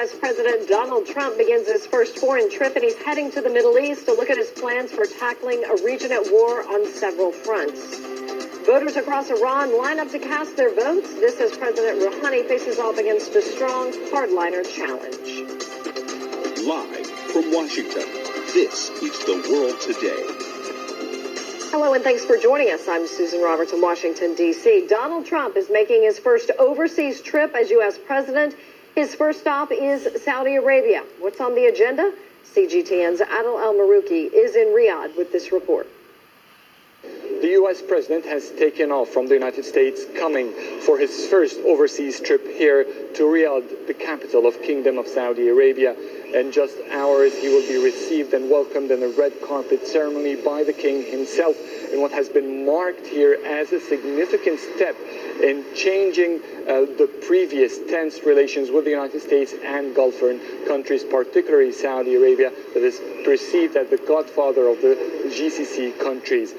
U.S. President Donald Trump begins his first foreign trip, and he's heading to the Middle East to look at his plans for tackling a region at war on several fronts. Voters across Iran line up to cast their votes. This as President Rouhani faces off against a strong hardliner challenge. Live from Washington, this is The World Today. Hello and thanks for joining us. I'm Susan Roberts in Washington, D.C. Donald Trump is making his first overseas trip as U.S. president. His first stop is Saudi Arabia. What's on the agenda? CGTN's Adel Al-Marouki is in Riyadh with this report. The U.S. president has taken off from the United States, coming for his first overseas trip here to Riyadh, the capital of Kingdom of Saudi Arabia. In just hours, he will be received and welcomed in a red carpet ceremony by the king himself in what has been marked here as a significant step in changing the previous tense relations with the United States and Gulf countries, particularly Saudi Arabia, that is perceived as the godfather of the GCC countries.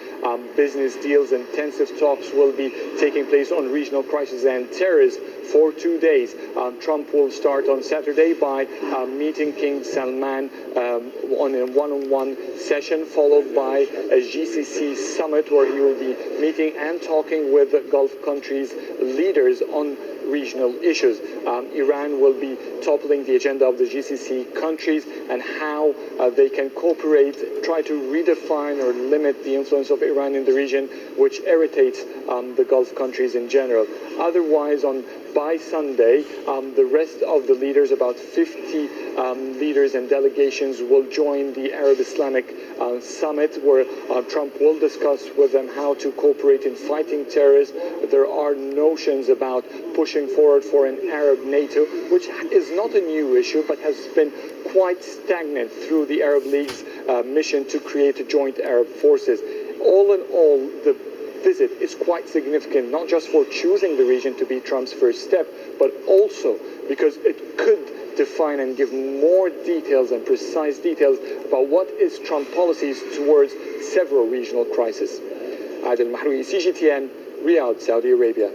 Business deals, intensive talks will be taking place on regional crisis and terrorism for 2 days. Trump will start on Saturday by meeting King Salman on a one-on-one session, followed by a GCC summit where he will be meeting and talking with the Gulf countries' leaders on regional issues. Iran will be toppling the agenda of the GCC countries and how they can cooperate, try to redefine or limit the influence of Iran in the region, which irritates the Gulf countries in general. Otherwise, by Sunday, the rest of the leaders, about 50 leaders and delegations, will join the Arab Islamic Summit, where Trump will discuss with them how to cooperate in fighting terrorism. There are notions about pushing forward for an Arab NATO, which is not a new issue, but has been quite stagnant through the Arab League's mission to create joint Arab forces. All in all, the visit is quite significant, not just for choosing the region to be Trump's first step, but also because it could define and give more details and precise details about what is Trump policies towards several regional crises. Adel Al-Marouki, CGTN, Riyadh, Saudi Arabia.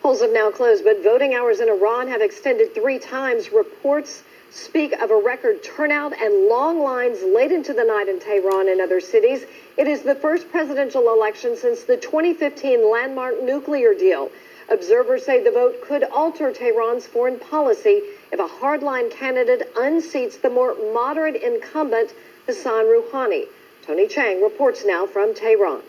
Polls have now closed, but voting hours in Iran have extended 3 times. Reports speak of a record turnout and long lines late into the night in Tehran and other cities. It is the first presidential election since the 2015 landmark nuclear deal. Observers say the vote could alter Tehran's foreign policy if a hardline candidate unseats the more moderate incumbent Hassan Rouhani. Tony Chang reports now from Tehran.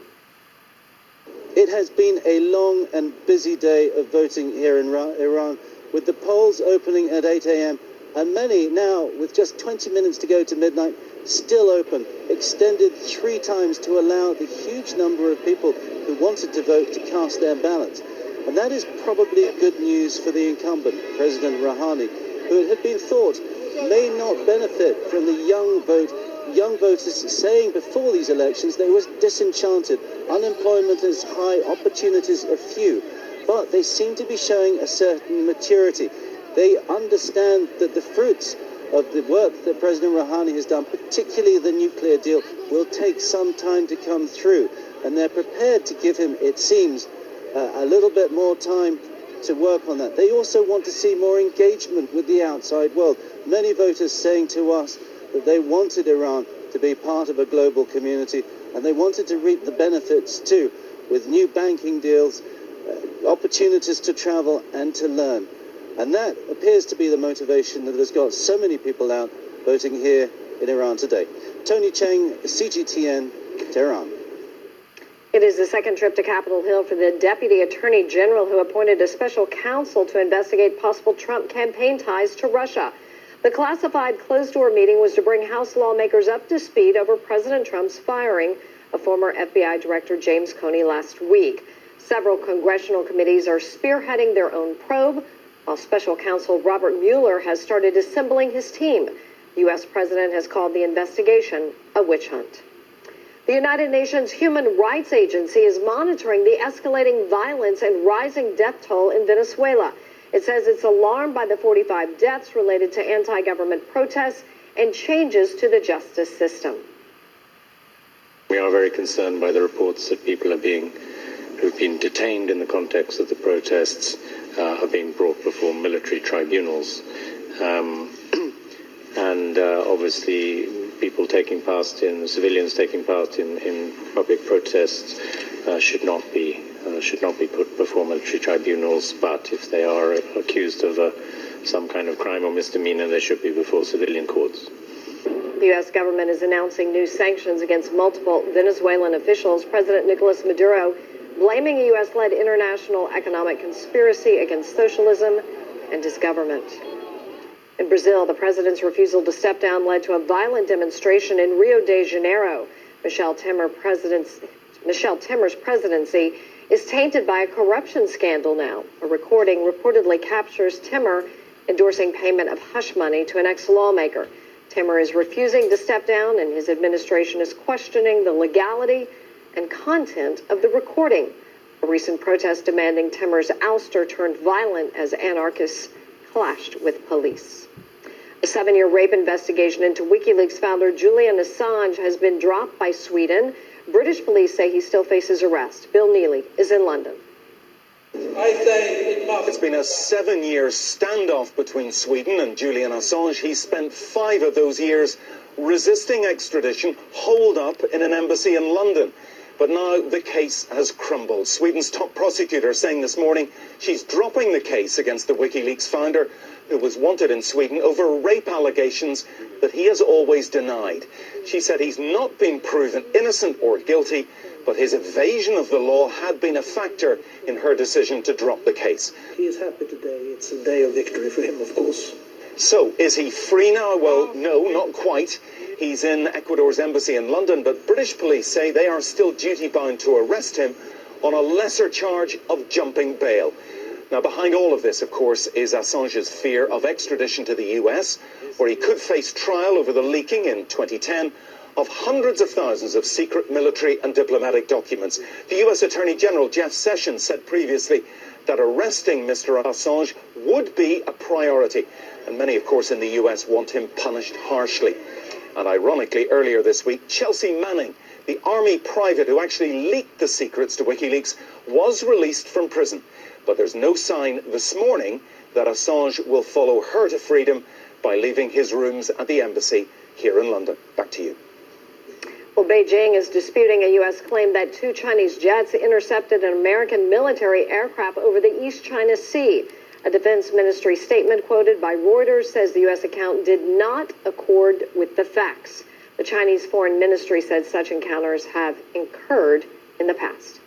It has been a long and busy day of voting here in Iran, with the polls opening at 8 a.m. and many now, with just 20 minutes to go to midnight, still open, extended 3 times to allow the huge number of people who wanted to vote to cast their ballots. And that is probably good news for the incumbent, President Rouhani, who it had been thought may not benefit from the young voters saying before these elections they were disenchanted. Unemployment is high, opportunities are few, but they seem to be showing a certain maturity. They understand that the fruits of the work that President Rouhani has done, particularly the nuclear deal, will take some time to come through. And they're prepared to give him, it seems, a little bit more time to work on that. They also want to see more engagement with the outside world. Many voters saying to us that they wanted Iran to be part of a global community, and they wanted to reap the benefits too, with new banking deals, opportunities to travel and to learn. And that appears to be the motivation that has got so many people out voting here in Iran today. Tony Chang, CGTN, Tehran. It is the second trip to Capitol Hill for the Deputy Attorney General, who appointed a special counsel to investigate possible Trump campaign ties to Russia. The classified closed-door meeting was to bring House lawmakers up to speed over President Trump's firing of former FBI Director James Comey last week. Several congressional committees are spearheading their own probe, while special counsel Robert Mueller has started assembling his team. The U.S. president has called the investigation a witch hunt. The United Nations Human Rights Agency is monitoring the escalating violence and rising death toll in Venezuela. It says it's alarmed by the 45 deaths related to anti-government protests and changes to the justice system. We are very concerned by the reports that people who've been detained in the context of the protests are being brought before military tribunals. And obviously civilians taking part in public protests should not be put before military tribunals, but if they are accused of some kind of crime or misdemeanor, they should be before civilian courts. The U.S. government is announcing new sanctions against multiple Venezuelan officials. President Nicolas Maduro blaming a U.S.-led international economic conspiracy against socialism and his government. In Brazil, the president's refusal to step down led to a violent demonstration in Rio de Janeiro. Michel Temer's presidency is tainted by a corruption scandal now. A recording reportedly captures Temer endorsing payment of hush money to an ex-lawmaker. Temer is refusing to step down, and his administration is questioning the legality and content of the recording. A recent protest demanding Temer's ouster turned violent as anarchists clashed with police. A 7-year rape investigation into WikiLeaks founder Julian Assange has been dropped by Sweden. British police say he still faces arrest. Bill Neely is in London. It's been a 7-year standoff between Sweden and Julian Assange. He spent 5 of those years resisting extradition, holed up in an embassy in London. But now the case has crumbled. Sweden's top prosecutor saying this morning she's dropping the case against the WikiLeaks founder, who was wanted in Sweden over rape allegations that he has always denied. She said he's not been proven innocent or guilty, but his evasion of the law had been a factor in her decision to drop the case. He is happy today. It's a day of victory for him, of course. So, is he free now? Well, no, not quite. He's in Ecuador's embassy in London, but British police say they are still duty-bound to arrest him on a lesser charge of jumping bail. Now, behind all of this, of course, is Assange's fear of extradition to the US, where he could face trial over the leaking in 2010 of hundreds of thousands of secret military and diplomatic documents. The US Attorney General Jeff Sessions said previously that arresting Mr. Assange would be a priority. And many, of course, in the US want him punished harshly. And ironically, earlier this week, Chelsea Manning, the army private who actually leaked the secrets to WikiLeaks, was released from prison. But there's no sign this morning that Assange will follow her to freedom by leaving his rooms at the embassy here in London. Back to you. Well, Beijing is disputing a U.S. claim that 2 Chinese jets intercepted an American military aircraft over the East China Sea. A defense ministry statement quoted by Reuters says the U.S. account did not accord with the facts. The Chinese Foreign Ministry said such encounters have occurred in the past.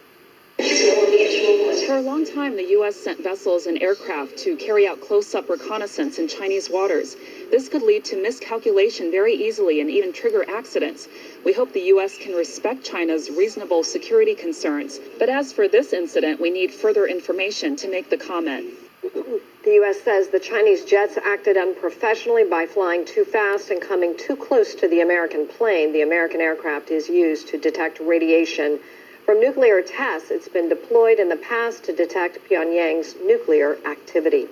For a long time, the U.S. sent vessels and aircraft to carry out close-up reconnaissance in Chinese waters. This could lead to miscalculation very easily and even trigger accidents. We hope the U.S. can respect China's reasonable security concerns. But as for this incident, we need further information to make the comment. The U.S. says the Chinese jets acted unprofessionally by flying too fast and coming too close to the American plane. The American aircraft is used to detect radiation from nuclear tests. It's been deployed in the past to detect Pyongyang's nuclear activity.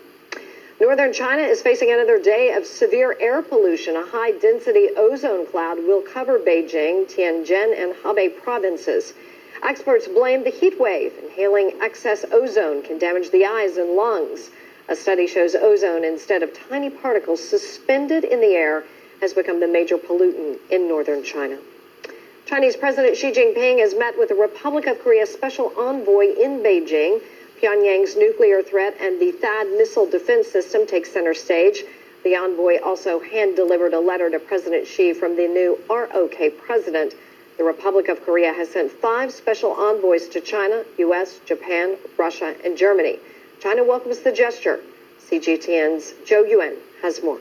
Northern China is facing another day of severe air pollution. A high-density ozone cloud will cover Beijing, Tianjin, and Hebei provinces. Experts blame the heat wave. Inhaling excess ozone can damage the eyes and lungs. A study shows ozone, instead of tiny particles suspended in the air, has become the major pollutant in northern China. Chinese President Xi Jinping has met with the Republic of Korea special envoy in Beijing. Pyongyang's nuclear threat and the THAAD missile defense system take center stage. The envoy also hand-delivered a letter to President Xi from the new ROK president. The Republic of Korea has sent 5 special envoys to China, U.S., Japan, Russia, and Germany. China welcomes the gesture. CGTN's Zhou Yuan has more.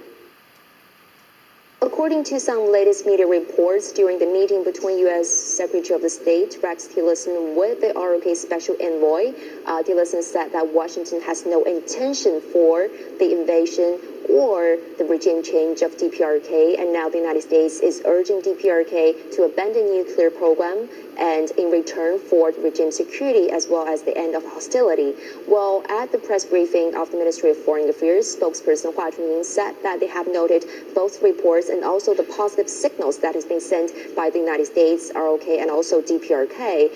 According to some latest media reports, during the meeting between U.S. Secretary of State Rex Tillerson with the ROK Special Envoy, Tillerson said that Washington has no intention for the invasion or the regime change of DPRK, and now the United States is urging DPRK to abandon nuclear program and in return for regime security as well as the end of hostility. Well, at the press briefing of the Ministry of Foreign Affairs, spokesperson Hua Chunying said that they have noted both reports and also the positive signals that has been sent by the United States, ROK, and also DPRK.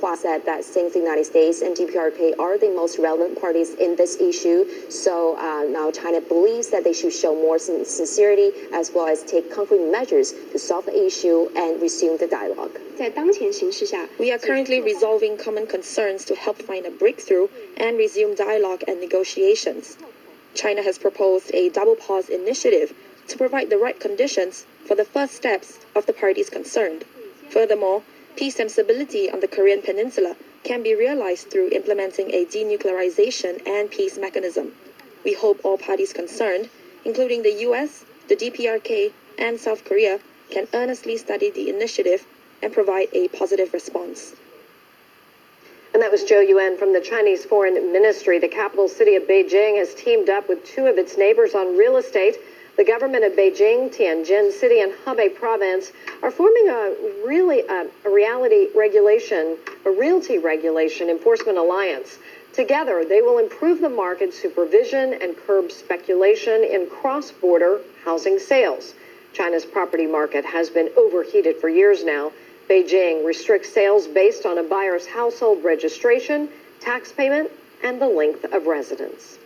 Hua said that since the United States and DPRK are the most relevant parties in this issue, so now China believes that they should show more sincerity as well as take concrete measures to solve the issue and resume the dialogue. We are currently resolving common concerns to help find a breakthrough and resume dialogue and negotiations. China has proposed a double pause initiative to provide the right conditions for the first steps of the parties concerned. Furthermore, peace and stability on the Korean Peninsula can be realized through implementing a denuclearization and peace mechanism. We hope all parties concerned, including the US, the DPRK, and South Korea, can earnestly study the initiative and provide a positive response. And that was Zhou Yuan from the Chinese Foreign Ministry. The capital city of Beijing has teamed up with two of its neighbors on real estate. The government of Beijing, Tianjin City, and Hebei Province are forming a realty regulation enforcement alliance. Together, they will improve the market supervision and curb speculation in cross-border housing sales. China's property market has been overheated for years now. Beijing restricts sales based on a buyer's household registration, tax payment, and the length of residence.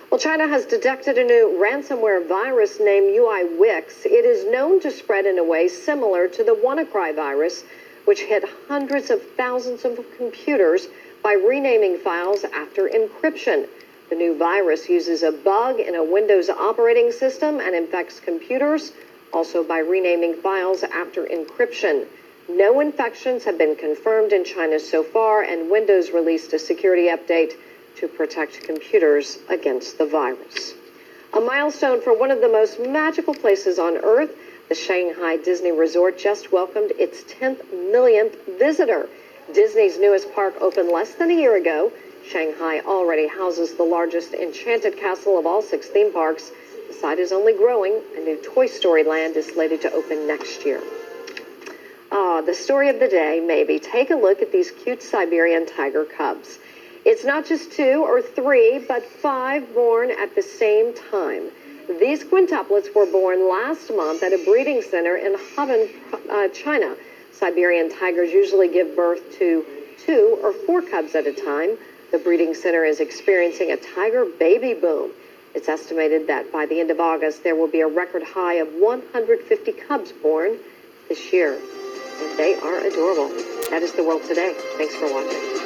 Well, China has detected a new ransomware virus named UI-Wix. It is known to spread in a way similar to the WannaCry virus, which hit hundreds of thousands of computers by renaming files after encryption. The new virus uses a bug in a Windows operating system and infects computers, also by renaming files after encryption. No infections have been confirmed in China so far, and Windows released a security update to protect computers against the virus. A milestone for one of the most magical places on Earth, the Shanghai Disney Resort just welcomed its 10th millionth visitor. Disney's newest park opened less than a year ago. Shanghai already houses the largest enchanted castle of all 6 theme parks. The site is only growing. A new Toy Story Land is slated to open next year. The story of the day, maybe. Take a look at these cute Siberian tiger cubs. It's not just 2 or 3, but 5 born at the same time. These quintuplets were born last month at a breeding center in Hubei, China. Siberian tigers usually give birth to 2 or 4 cubs at a time. The breeding center is experiencing a tiger baby boom. It's estimated that by the end of August, there will be a record high of 150 cubs born this year. And they are adorable. That is The World Today. Thanks for watching.